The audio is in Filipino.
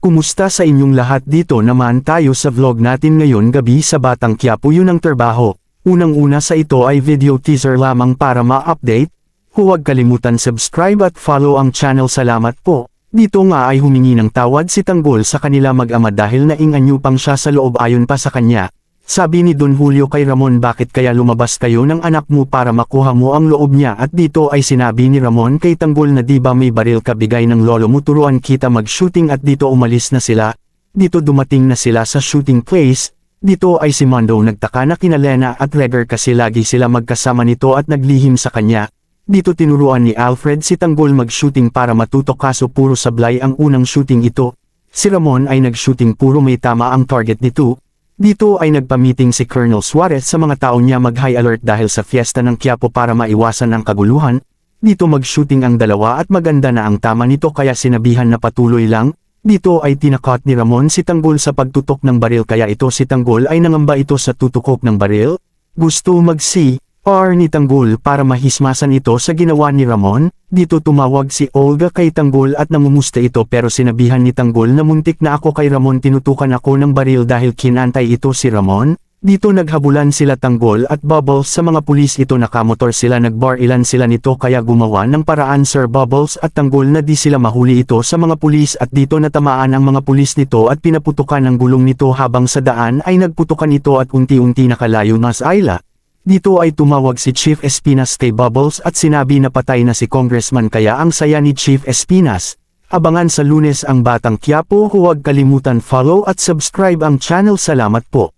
Kumusta sa inyong lahat? Dito naman tayo sa vlog natin ngayon gabi sa Batang Quiapo yun ang trabaho. Unang-una sa ito ay video teaser lamang para ma-update. Huwag kalimutan subscribe at follow ang channel. Salamat po. Dito nga ay humingi ng tawad si Tanggol sa kanila mag-ama dahil nainganyupang siya sa loob ayon pa sa kanya. Sabi ni Don Julio kay Ramon, bakit kaya lumabas kayo ng anak mo para makuha mo ang loob niya? At dito ay sinabi ni Ramon kay Tanggol na di ba may baril ka bigay ng lolo mo, turuan kita mag-shooting. At dito umalis na sila. Dito dumating na sila sa shooting place. Dito ay si Mondo nagtaka na kina Lena at Redder kasi lagi sila magkasama nito at naglihim sa kanya. Dito tinuruan ni Alfred si Tanggol mag-shooting para matutok kaso puro sablay ang unang shooting ito. Si Ramon ay nag-shooting puro may tama ang target nito. Dito ay nagpa-meeting si Colonel Suarez sa mga tao niya mag-high alert dahil sa fiesta ng Quiapo para maiwasan ang kaguluhan. Dito mag-shooting ang dalawa at maganda na ang tama nito kaya sinabihan na patuloy lang. Dito ay tinakot ni Ramon si Tanggol sa pagtutok ng baril kaya ito si Tanggol ay nangamba ito sa tutukok ng baril. Gusto mag-CR ni Tanggol para mahismasan ito sa ginawa ni Ramon. Dito tumawag si Olga kay Tanggol at namumusta ito pero sinabihan ni Tanggol na muntik na ako kay Ramon, tinutukan ako ng baril dahil kinantay ito si Ramon. Dito naghabulan sila Tanggol at Bubbles sa mga pulis. Ito nakamotor sila, nagbarilan sila nito kaya gumawa ng paraan Sir Bubbles at Tanggol na di sila mahuli ito sa mga pulis. At dito natamaan ang mga pulis nito at pinaputukan ng gulong nito habang sa daan ay nagputukan ito at unti-unti nakalayo na sa Ayla. Dito ay tumawag si Chief Espinas kay Bubbles at sinabi na patay na si Congressman kaya ang saya ni Chief Espinas. Abangan sa Lunes ang Batang Quiapo. Huwag kalimutan follow at subscribe ang channel. Salamat po.